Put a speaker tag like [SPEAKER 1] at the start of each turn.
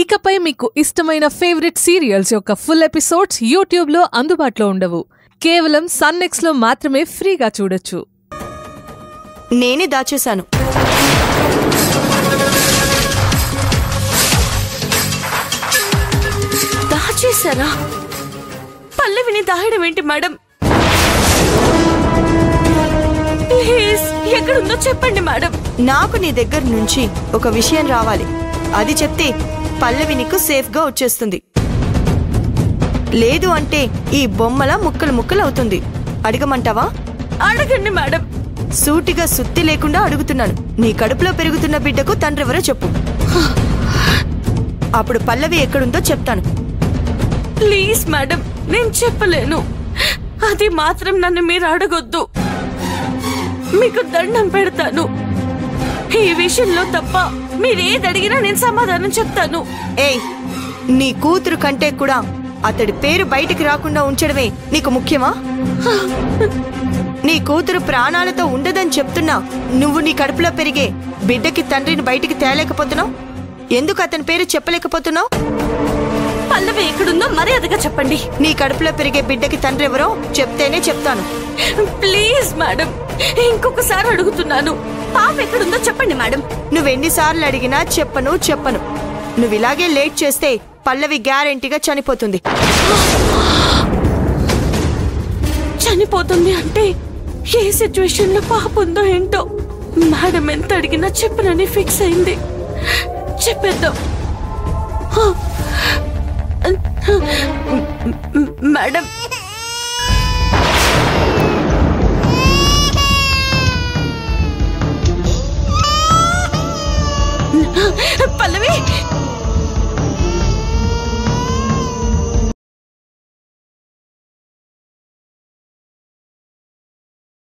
[SPEAKER 1] ఇకపై మీకు ఇష్టమైన ఫేవరెట్ సీరియల్స్ యొక్క ఫుల్ ఎపిసోడ్స్ యూట్యూబ్లో అందుబాటులో ఉండవు. కేవలం సన్నెక్స్లో మాత్రమే ఫ్రీగా చూడొచ్చు.
[SPEAKER 2] నేనే దాచేశాను. దాచేశారా? పల్లవిని దాయడం ఏంటి మేడం? ప్లీజ్ ఎక్కడుందో చెప్పండి మేడం. నాకు నీ దగ్గర నుంచి ఒక విషయం రావాలి. అది చెప్తే పల్లవి నీకు సేఫ్ గా వచ్చేస్తుంది. లేదు అంటే ఈ బొమ్మల ముక్కలు ముక్కలు అవుతుంది. అడగమంటావా? అడగండి మేడం. సూటిగా సుత్తి లేకుండా అడుగుతున్నాను. నీ కడుపులో పెరుగుతున్న బిడ్డకు తండ్రెవరో చెప్పు. అప్పుడు పల్లవి ఎక్కడుందో చెప్తాను. ప్లీజ్ మేడం, నేను చెప్పలేను. అది మాత్రం నన్ను మీరు అడగొద్దు. మీకు దండం పెడతాను. ఈ విషయంలో తప్ప మీరేది అడిగినా నేను సమాధానం చెప్తాను. ఏయ్, నీ కూతురు కంటే కూడా అతడి పేరు బయటికి రాకుండా ఉంచడమే నీకు ముఖ్యమా? నీ కూతురు ప్రాణాలతో ఉండదని చెప్తున్నా నువ్వు నీ కడుపులో పెరిగే బిడ్డకి తండ్రిని బయటికి తేలేకపోతున్నావు. ఎందుకు అతని పేరు చెప్పలేకపోతున్నావు? పల్లవి ఎక్కడుందో మర్యాదగా చెప్పండి. నీ కడుపులో పెరిగే బిడ్డకి తండ్రి ఎవరో చెప్తేనే చెప్తాను. ప్లీజ్ మేడం, ఇంకొకసారి అడుగుతున్నాను. పాప ఎక్కడుందో చెప్పండి మేడం. నువ్వెన్నిసార్లు అడిగినా చెప్పను. నువ్వు ఇలాగే లేట్ చేస్తే పల్లవి గ్యారెంటీగా చనిపోతుంది. చనిపోతుంది అంటే ఏ సిచ్యువేషన్ లో పాప ఉందో ఏంటో. మేడం ఎంత అడిగినా చెప్పనని ఫిక్స్ అయింది. చెప్పేద్దాం. మేడం, పల్లవి